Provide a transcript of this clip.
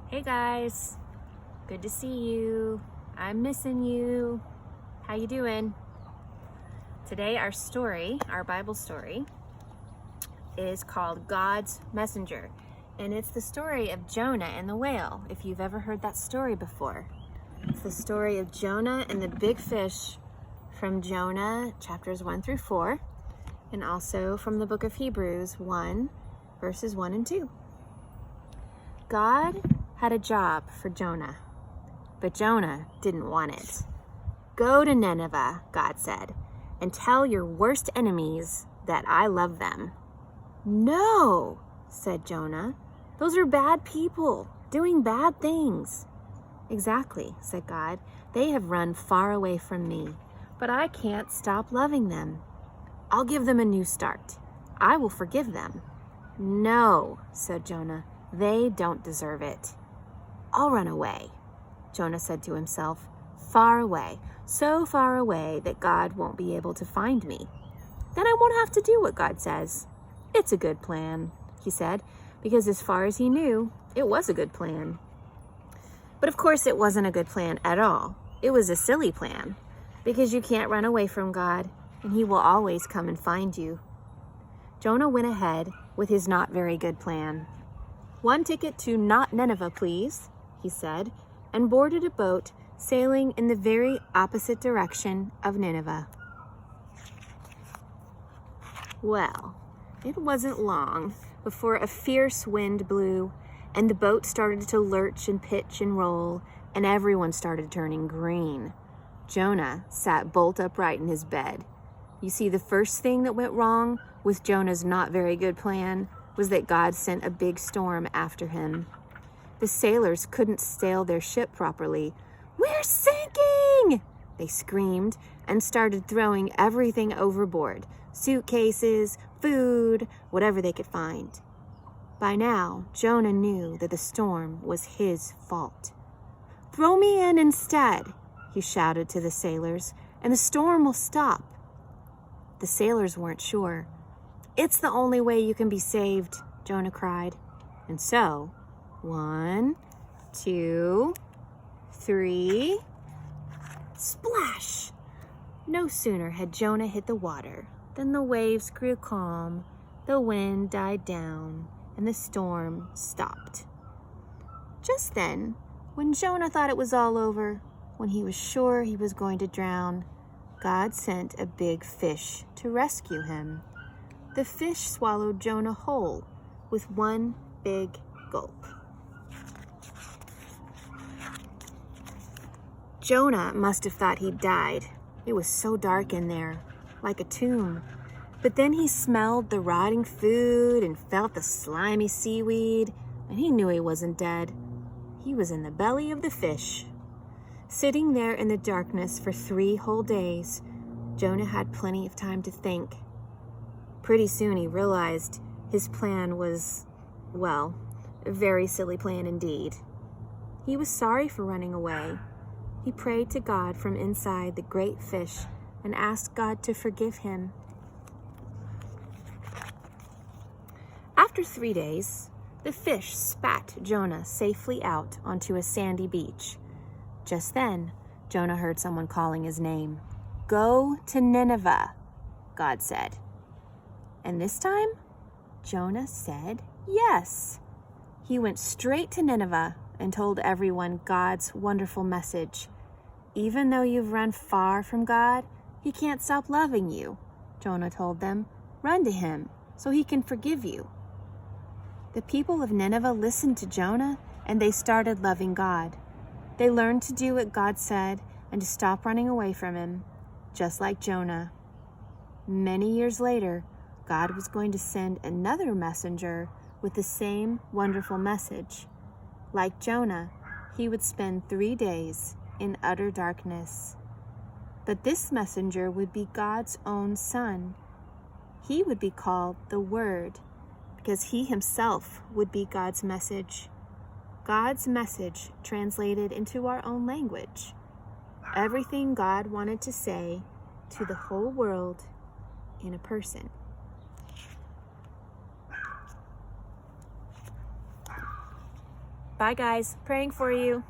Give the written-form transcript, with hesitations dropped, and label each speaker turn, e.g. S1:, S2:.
S1: Hey guys, good to see you. I'm missing you. How you doing? Today our Bible story, is called God's Messenger. And it's the story of Jonah and the whale, if you've ever heard that story before. It's the story of Jonah and the big fish from Jonah chapters 1 through 4, and also from the book of Hebrews 1, verses 1 and 2. God had a job for Jonah, but Jonah didn't want it. Go to Nineveh, God said, and tell your worst enemies that I love them. No, said Jonah. Those are bad people doing bad things. Exactly, said God. They have run far away from me, but I can't stop loving them. I'll give them a new start. I will forgive them. No, said Jonah. They don't deserve it. I'll run away, Jonah said to himself. Far away, so far away that God won't be able to find me. Then I won't have to do what God says. It's a good plan, he said, because as far as he knew, it was a good plan. But of course it wasn't a good plan at all. It was a silly plan, because you can't run away from God, and he will always come and find you. Jonah went ahead with his not very good plan. One ticket to not Nineveh, please, he said, and boarded a boat sailing in the very opposite direction of Nineveh. Well, it wasn't long before a fierce wind blew, and the boat started to lurch and pitch and roll, and everyone started turning green. Jonah sat bolt upright in his bed. You see, the first thing that went wrong with Jonah's not very good plan was that God sent a big storm after him. The sailors couldn't sail their ship properly. We're sinking! They screamed and started throwing everything overboard. Suitcases, food, whatever they could find. By now, Jonah knew that the storm was his fault. Throw me in instead, he shouted to the sailors, and the storm will stop. The sailors weren't sure. It's the only way you can be saved, Jonah cried. And so, 1, 2, 3, splash! No sooner had Jonah hit the water than the waves grew calm, the wind died down, and the storm stopped. Just then, when Jonah thought it was all over, when he was sure he was going to drown, God sent a big fish to rescue him. The fish swallowed Jonah whole with one big gulp. Jonah must have thought he'd died. It was so dark in there, like a tomb. But then he smelled the rotting food and felt the slimy seaweed, and he knew he wasn't dead. He was in the belly of the fish. Sitting there in the darkness for 3 whole days, Jonah had plenty of time to think. Pretty soon he realized his plan was, well, a very silly plan indeed. He was sorry for running away. He prayed to God from inside the great fish and asked God to forgive him. After 3 days, the fish spat Jonah safely out onto a sandy beach. Just then, Jonah heard someone calling his name. Go to Nineveh, God said. And this time, Jonah said yes. He went straight to Nineveh and told everyone God's wonderful message. Even though you've run far from God, he can't stop loving you, Jonah told them. Run to him so he can forgive you. The people of Nineveh listened to Jonah and they started loving God. They learned to do what God said and to stop running away from him, just like Jonah. Many years later, God was going to send another messenger with the same wonderful message. Like Jonah, he would spend 3 days in utter darkness. But this messenger would be God's own son. He would be called the Word, because he himself would be God's message. God's message translated into our own language. Everything God wanted to say to the whole world in a person. Bye, guys. Praying for you.